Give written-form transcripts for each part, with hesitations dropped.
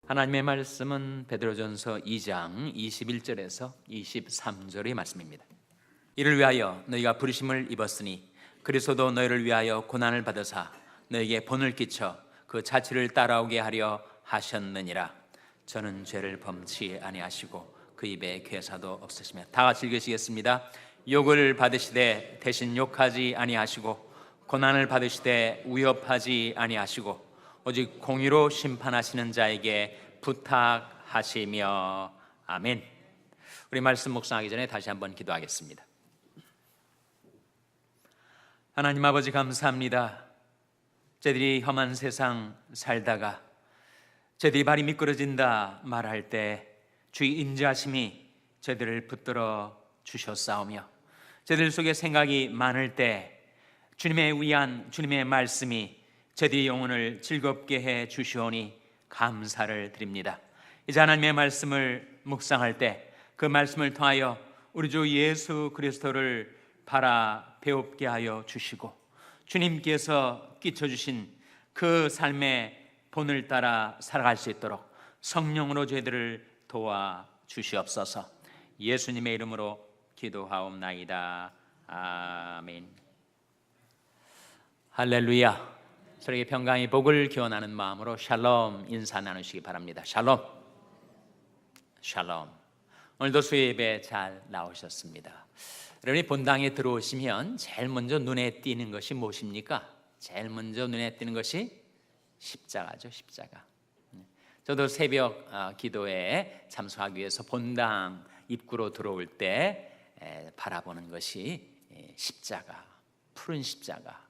하나님의 말씀은 베드로전서 2장 21절에서 23절의 말씀입니다. 이를 위하여 너희가 부르심을 입었으니 그리스도도 너희를 위하여 고난을 받으사 너희에게 본을 끼쳐 그 자취를 따라오게 하려 하셨느니라. 저는 죄를 범치 아니하시고 그 입에 괴사도 없으시며. 다 같이 읽으시겠습니다. 욕을 받으시되 대신 욕하지 아니하시고 고난을 받으시되 위협하지 아니하시고 오직 공의로 심판하시는 자에게 부탁하시며. 아멘. 우리 말씀 묵상하기 전에 다시 한번 기도하겠습니다. 하나님 아버지, 감사합니다. 저희들이 험한 세상 살다가 저희들이 발이 미끄러진다 말할 때 주의 인자하심이 저희들을 붙들어 주셨사오며, 저희들 속에 생각이 많을 때 주님의 위안, 주님의 말씀이 저희들의 영혼을 즐겁게 해 주시오니 감사를 드립니다. 이제 하나님의 말씀을 묵상할 때 그 말씀을 통하여 우리 주 예수 그리스도를 바라 배웁게 하여 주시고, 주님께서 끼쳐주신 그 삶의 본을 따라 살아갈 수 있도록 성령으로 저희들을 도와 주시옵소서. 예수님의 이름으로 기도하옵나이다. 아멘. 할렐루야. 서로에게 평강의 복을 기원하는 마음으로 샬롬 인사 나누시기 바랍니다. 샬롬. 샬롬. 오늘도 수요 예배 잘 나오셨습니다. 여러분이 본당에 들어오시면 제일 먼저 눈에 띄는 것이 무엇입니까? 제일 먼저 눈에 띄는 것이 십자가죠. 십자가. 저도 새벽 기도에 참석하기 위해서 본당 입구로 들어올 때 바라보는 것이 십자가, 푸른 십자가.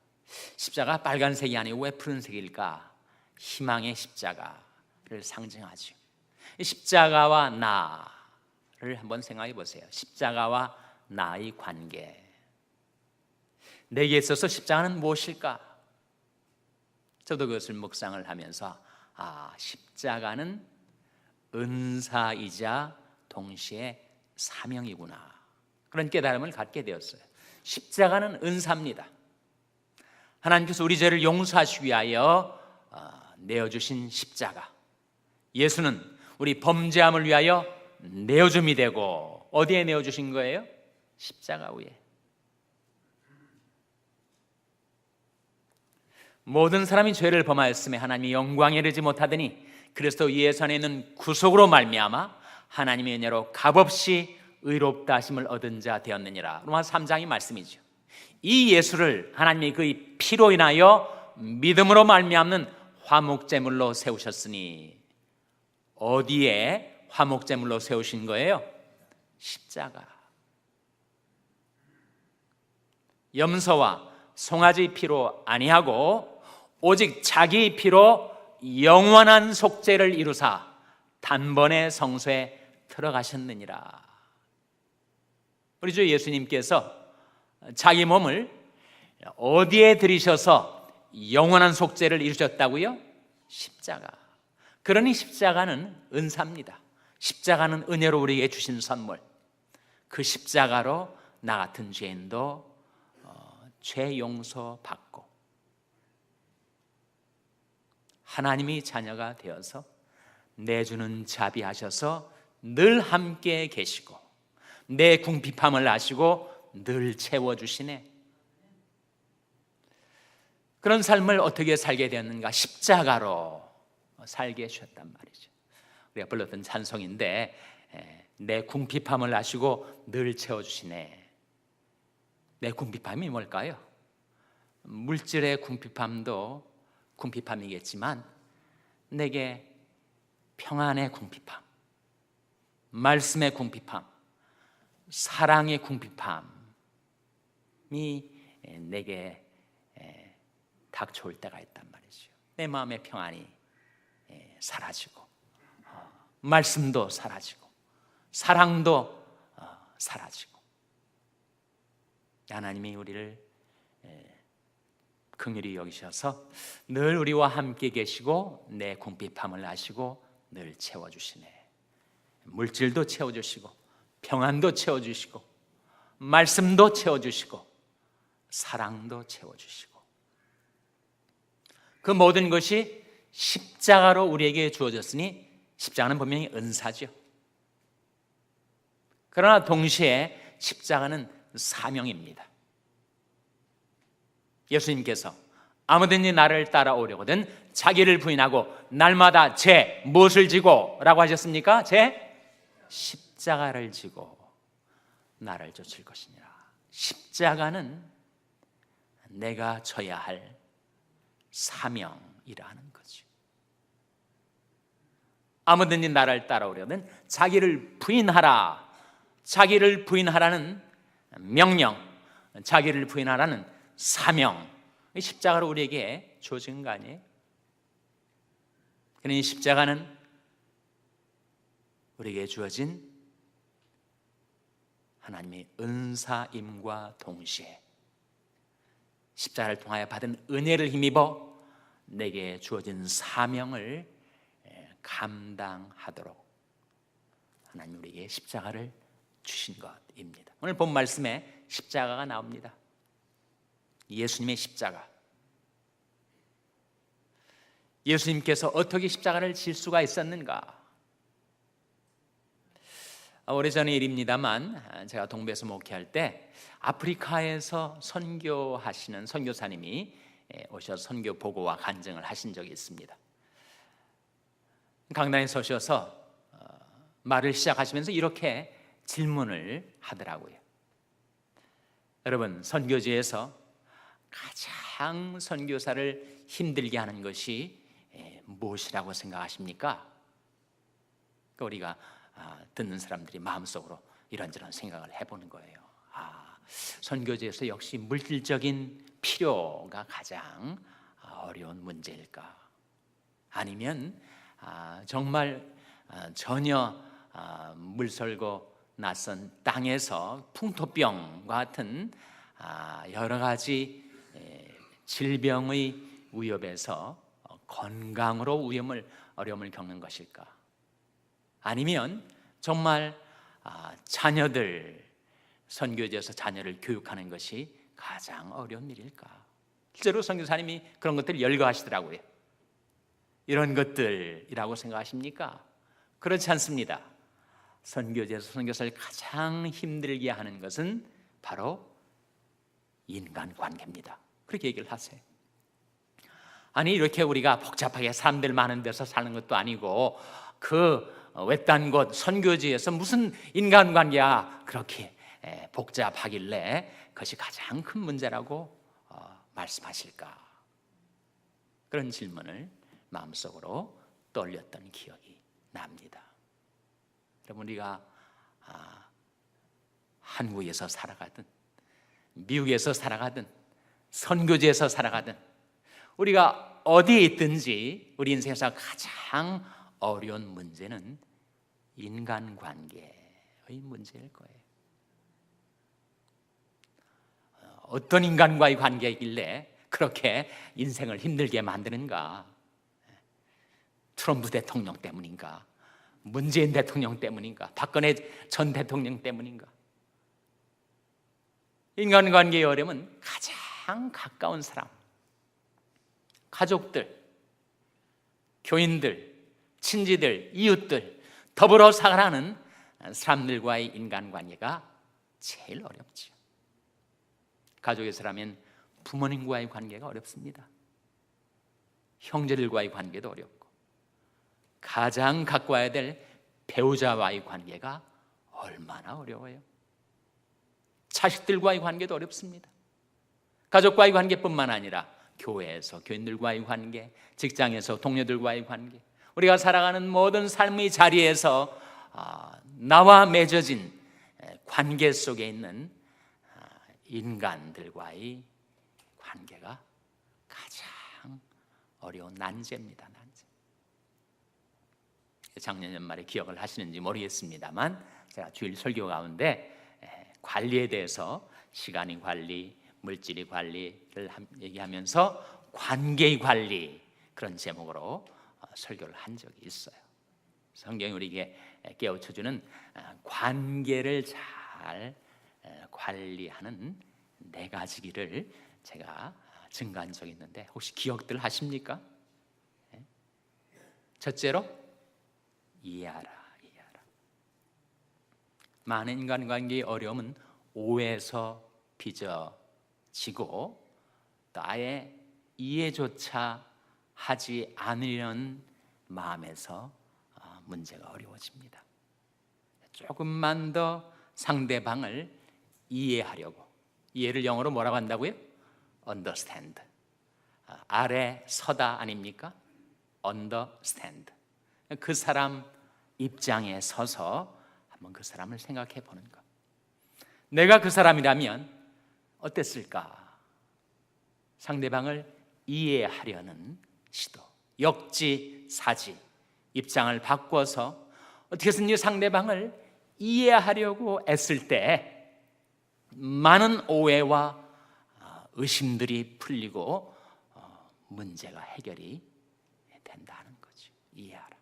십자가 빨간색이 아니고 왜 푸른색일까? 희망의 십자가를 상징하죠. 십자가와 나를 한번 생각해 보세요. 십자가와 나의 관계. 내게 있어서 십자가는 무엇일까? 저도 그것을 묵상을 하면서 십자가는 은사이자 동시에 사명이구나, 그런 깨달음을 갖게 되었어요. 십자가는 은사입니다. 하나님께서 우리 죄를 용서하시기 위하여 내어주신 십자가. 예수는 우리 범죄함을 위하여 내어줌이 되고, 어디에 내어주신 거예요? 십자가 위에. 모든 사람이 죄를 범하였음에 하나님이 영광에 이르지 못하더니 그리스도 예수 안에 있는 구속으로 말미암아 하나님의 은혜로 값없이 의롭다 하심을 얻은 자 되었느니라. 로마 3장의 말씀이죠. 이 예수를 하나님이 그의 피로 인하여 믿음으로 말미암는 화목제물로 세우셨으니, 어디에 화목제물로 세우신 거예요? 십자가. 염소와 송아지 피로 아니하고 오직 자기 피로 영원한 속죄를 이루사 단번에 성소에 들어가셨느니라. 우리 주 예수님께서 자기 몸을 어디에 들이셔서 영원한 속죄를 이루셨다고요? 십자가. 그러니 십자가는 은사입니다. 십자가는 은혜로 우리에게 주신 선물. 그 십자가로 나 같은 죄인도 죄 용서 받고 하나님이 자녀가 되어서 내주는 자비하셔서 늘 함께 계시고 내 궁핍함을 아시고 늘 채워주시네. 그런 삶을 어떻게 살게 되었는가? 십자가로 살게 해주셨단 말이죠. 우리가 불렀던 찬송인데, 내 궁핍함을 아시고 늘 채워주시네. 내 궁핍함이 뭘까요? 물질의 궁핍함도 궁핍함이겠지만 내게 평안의 궁핍함, 말씀의 궁핍함, 사랑의 궁핍함이 내게 닥쳐올 때가 있단 말이죠. 내 마음의 평안이 사라지고 말씀도 사라지고 사랑도 사라지고, 하나님이 우리를 긍휼히 여기셔서 늘 우리와 함께 계시고 내 궁핍함을 아시고 늘 채워주시네. 물질도 채워주시고 평안도 채워주시고 말씀도 채워주시고 사랑도 채워주시고, 그 모든 것이 십자가로 우리에게 주어졌으니 십자가는 분명히 은사죠. 그러나 동시에 십자가는 사명입니다. 예수님께서 아무든지 나를 따라오려거든 자기를 부인하고 날마다 제 무엇을 지고 라고 하셨습니까? 제 십자가를 지고 나를 쫓을 것이니라. 십자가는 내가 져야 할 사명이라는 거죠. 아무든지 나를 따라오려거든 자기를 부인하라. 자기를 부인하라는 명령, 자기를 부인하라는 사명, 십자가로 우리에게 주어진 거 아니에요? 그러니 십자가는 우리에게 주어진 하나님의 은사임과 동시에 십자가를 통하여 받은 은혜를 힘입어 내게 주어진 사명을 감당하도록 하나님 우리에게 십자가를 주신 것입니다. 오늘 본 말씀에 십자가가 나옵니다. 예수님의 십자가. 예수님께서 어떻게 십자가를 질 수가 있었는가? 오래전의 일입니다만 제가 동부에서 목회할 때 아프리카에서 선교하시는 선교사님이 오셔서 선교 보고와 간증을 하신 적이 있습니다. 강단에 서셔서 말을 시작하시면서 이렇게 질문을 하더라고요. 여러분, 선교지에서 가장 선교사를 힘들게 하는 것이 무엇이라고 생각하십니까? 우리가 듣는 사람들이 마음속으로 이런저런 생각을 해보는 거예요. 선교지에서 역시 물질적인 필요가 가장 어려운 문제일까? 아니면 정말 전혀 물설고 낯선 땅에서 풍토병과 같은 여러 가지 질병의 위협에서 건강으로 어려움을 겪는 것일까? 아니면 정말 자녀들, 선교지에서 자녀를 교육하는 것이 가장 어려운 일일까? 실제로 선교사님이 그런 것들을 열거하시더라고요. 이런 것들이라고 생각하십니까? 그렇지 않습니다. 선교지에서 선교사를 가장 힘들게 하는 것은 바로 인간관계입니다. 그렇게 얘기를 하세요. 아니, 이렇게 우리가 복잡하게 사람들 많은 데서 사는 것도 아니고 그 외딴 곳 선교지에서 무슨 인간관계가 그렇게 복잡하길래 그것이 가장 큰 문제라고 말씀하실까? 그런 질문을 마음속으로 떠올렸던 기억이 납니다. 여러분, 우리가 한국에서 살아가든 미국에서 살아가든 선교지에서 살아가든 우리가 어디에 있든지 우리 인생에서 가장 어려운 문제는 인간관계의 문제일 거예요. 어떤 인간과의 관계이길래 그렇게 인생을 힘들게 만드는가? 트럼프 대통령 때문인가? 문재인 대통령 때문인가? 박근혜 전 대통령 때문인가? 인간관계의 어려움은 가장 가까운 사람, 가족들, 교인들, 친지들, 이웃들, 더불어 살아가는 사람들과의 인간관계가 제일 어렵죠. 가족에서라면 부모님과의 관계가 어렵습니다. 형제들과의 관계도 어렵고 가장 가까워야 될 배우자와의 관계가 얼마나 어려워요. 자식들과의 관계도 어렵습니다. 가족과의 관계뿐만 아니라 교회에서 교인들과의 관계, 직장에서 동료들과의 관계, 우리가 살아가는 모든 삶의 자리에서 나와 맺어진 관계 속에 있는 인간들과의 관계가 가장 어려운 난제입니다. 난제. 작년 연말에 기억을 하시는지 모르겠습니다만 제가 주일 설교 가운데 관리에 대해서 시간의 관리, 물질의 관리를 얘기하면서 관계의 관리 그런 제목으로 설교를 한 적이 있어요. 성경이 우리에게 깨우쳐주는 관계를 잘 관리하는 4가지를 제가 증거한 적이 있는데 혹시 기억들 하십니까? 첫째로 이해하라. 많은 인간관계의 어려움은 오해에서 빚어지고 또 아예 이해조차 하지 않으려는 마음에서 문제가 어려워집니다. 조금만 더 상대방을 이해하려고, 이해를 영어로 뭐라고 한다고요? understand. 아래 서다 아닙니까? understand. 그 사람 입장에 서서 한번 그 사람을 생각해 보는 것. 내가 그 사람이라면 어땠을까? 상대방을 이해하려는 시도, 역지사지, 입장을 바꿔서 어떻게든 상대방을 이해하려고 애쓸 때 많은 오해와 의심들이 풀리고 문제가 해결이 된다는 거죠. 이해하라.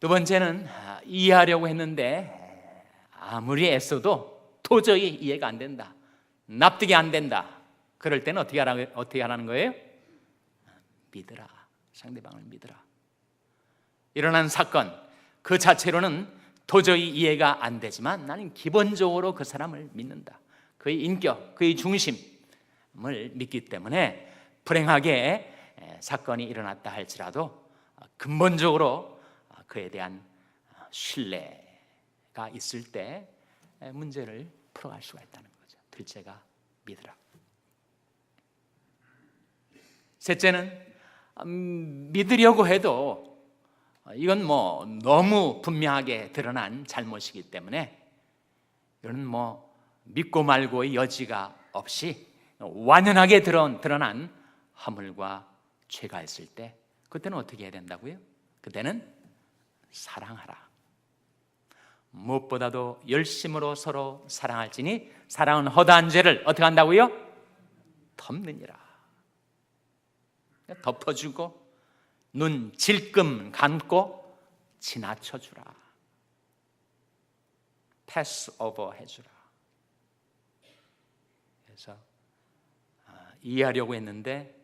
두 번째는 이해하려고 했는데 아무리 애써도 도저히 이해가 안 된다, 납득이 안 된다. 그럴 때는 어떻게 하라는 거예요? 믿으라. 상대방을 믿으라. 일어난 사건 그 자체로는 도저히 이해가 안 되지만 나는 기본적으로 그 사람을 믿는다. 그의 인격, 그의 중심을 믿기 때문에 불행하게 사건이 일어났다 할지라도 근본적으로 그에 대한 신뢰가 있을 때 문제를 풀어갈 수가 있다는 거죠. 둘째가 믿으라. 셋째는 믿으려고 해도 이건 너무 분명하게 드러난 잘못이기 때문에 이건 믿고 말고의 여지가 없이 완연하게 드러난 허물과 죄가 있을 때 그때는 어떻게 해야 된다고요? 그때는 사랑하라. 무엇보다도 열심으로 서로 사랑할지니 사랑은 허다한 죄를 어떻게 한다고요? 덮느니라. 덮어주고 눈 질끔 감고 지나쳐주라. 패스 오버 해주라. 그래서 이해하려고 했는데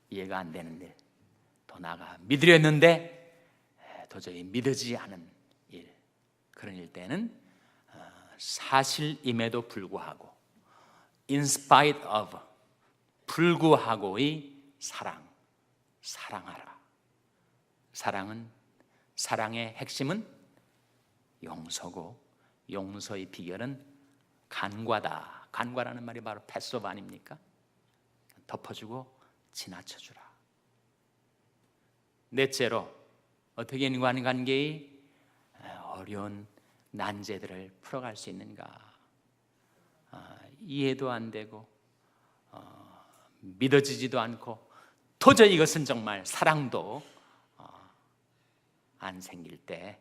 이해가 안 되는 일, 더 나아가 믿으려 했는데 도저히 믿어지지 않은 일, 그런 일 때는 사실임에도 불구하고 in spite of, 불구하고의 사랑하라. 사랑의 핵심은 용서고 용서의 비결은 간과다. 간과라는 말이 바로 패스오브 아닙니까? 덮어주고 지나쳐주라. 넷째로 어떻게 인간관계의 어려운 난제들을 풀어갈 수 있는가? 이해도 안 되고 믿어지지도 않고 도저히 이것은 정말 사랑도 안 생길 때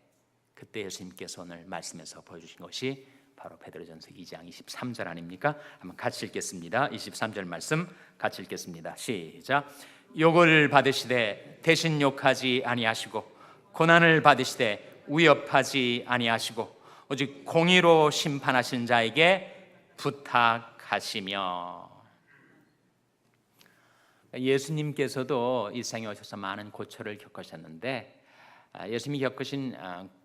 그때 예수님께서 오늘 말씀에서 보여주신 것이 바로 베드로전서 2장 23절 아닙니까? 한번 같이 읽겠습니다. 23절 말씀 같이 읽겠습니다. 시작. 욕을 받으시되 대신 욕하지 아니하시고 고난을 받으시되 위협하지 아니하시고 오직 공의로 심판하신 자에게 부탁하시며. 예수님께서도 일생에 오셔서 많은 고초를 겪으셨는데 예수님이 겪으신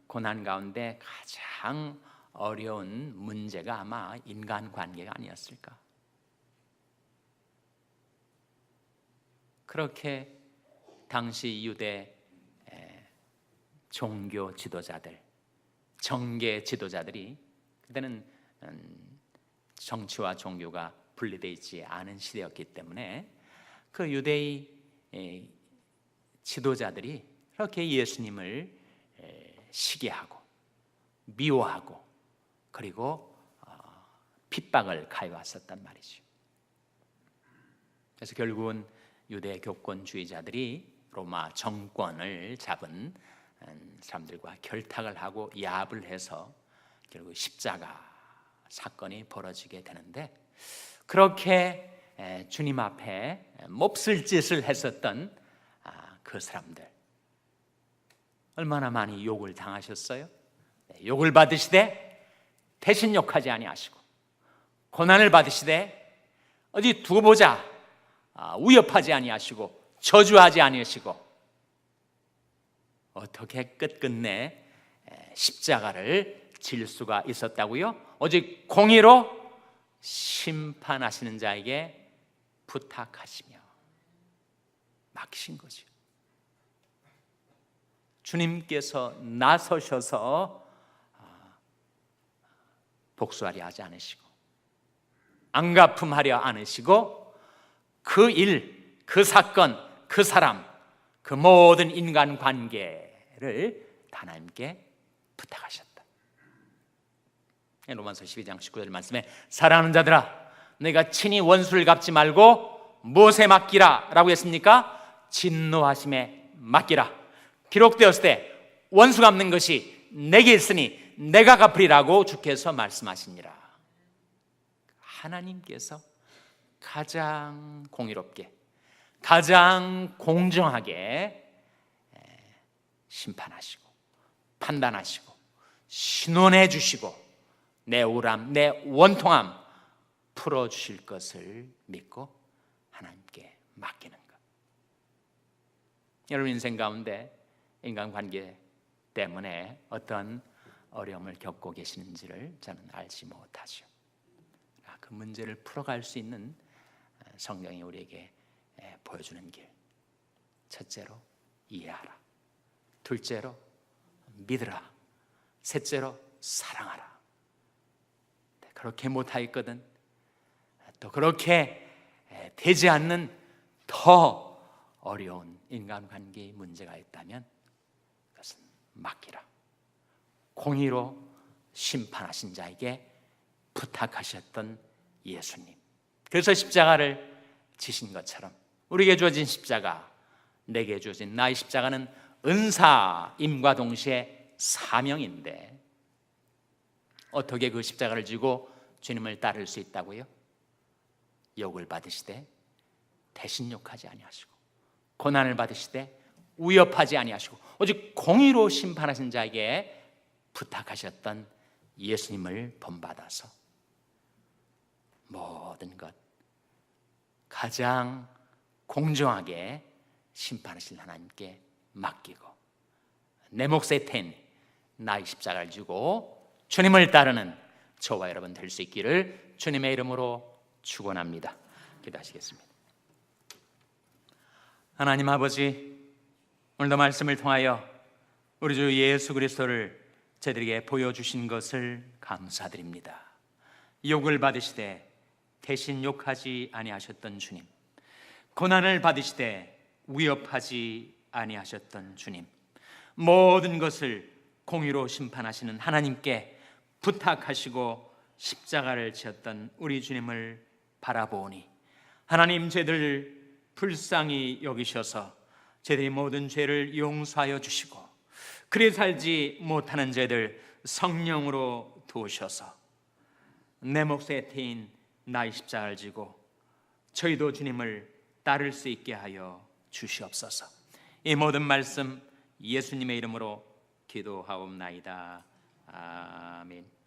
고난 가운데 가장 어려운 문제가 아마 인간관계가 아니었을까. 그렇게 당시 유대 종교 지도자들, 정계 지도자들이, 그때는 정치와 종교가 분리되어 있지 않은 시대였기 때문에 그 유대의 지도자들이 그렇게 예수님을 시기하고 미워하고 그리고 핍박을 가해왔었단 말이죠. 그래서 결국은 유대 교권주의자들이 로마 정권을 잡은 사람들과 결탁을 하고 야합을 해서 결국 십자가 사건이 벌어지게 되는데, 그렇게 주님 앞에 몹쓸 짓을 했었던 그 사람들 얼마나 많이 욕을 당하셨어요? 욕을 받으시되 대신 욕하지 아니하시고 고난을 받으시되 어디 두고 보자 위협하지 아니하시고 저주하지 아니하시고 어떻게 끝끝내 십자가를 질 수가 있었다고요? 오직 공의로 심판하시는 자에게 부탁하시며 맡기신 거죠. 주님께서 나서셔서 복수하려 하지 않으시고 안갚음하려 않으시고 그 일, 그 사건, 그 사람, 그 모든 인간관계를 하나님께 부탁하셨다. 로마서 12장 19절 말씀에 사랑하는 자들아 너희가 친히 원수를 갚지 말고 무엇에 맡기라 라고 했습니까? 진노하심에 맡기라. 기록되었을 때 원수 갚는 것이 내게 있으니 내가 갚으리라고 주께서 말씀하시니라. 하나님께서 가장 공의롭게 가장 공정하게 심판하시고 판단하시고 신원해 주시고 내 우울함, 내 원통함 풀어주실 것을 믿고 하나님께 맡기는 것. 여러분 인생 가운데 인간관계 때문에 어떤 어려움을 겪고 계시는지를 저는 알지 못하죠. 그 문제를 풀어갈 수 있는 성경이 우리에게 보여주는 길. 첫째로 이해하라. 둘째로 믿으라. 셋째로 사랑하라. 그렇게 못하겠거든 또 그렇게 되지 않는 더 어려운 인간관계의 문제가 있다면 그것은 맡기라. 공의로 심판하신 자에게 부탁하셨던 예수님. 그래서 십자가를 지신 것처럼 우리에게 주어진 십자가, 내게 주어진 나의 십자가는 은사임과 동시에 사명인데 어떻게 그 십자가를 지고 주님을 따를 수 있다고요? 욕을 받으시되 대신 욕하지 아니하시고 고난을 받으시되 위협하지 아니하시고 오직 공의로 심판하신 자에게 부탁하셨던 예수님을 본받아서 모든 것 가장 공정하게 심판하실 하나님께 맡기고 내 몫에 텐 나의 십자가를 지고 주님을 따르는 저와 여러분 될 수 있기를 주님의 이름으로 축원합니다. 기도하시겠습니다. 하나님 아버지, 오늘도 말씀을 통하여 우리 주 예수 그리스도를 저희들에게 보여주신 것을 감사드립니다. 욕을 받으시되 대신 욕하지 아니하셨던 주님, 고난을 받으시되 위협하지 아니하셨던 주님, 모든 것을 공의로 심판하시는 하나님께 부탁하시고 십자가를 지었던 우리 주님을 바라보니 하나님 저희들을 불쌍히 여기셔서 저희들의 모든 죄를 용서하여 주시고 그리 살지 못하는 죄들 성령으로 도우셔서 내 몫에 태인 나의 십자가를 지고 저희도 주님을 따를 수 있게 하여 주시옵소서. 이 모든 말씀 예수님의 이름으로 기도하옵나이다. 아멘.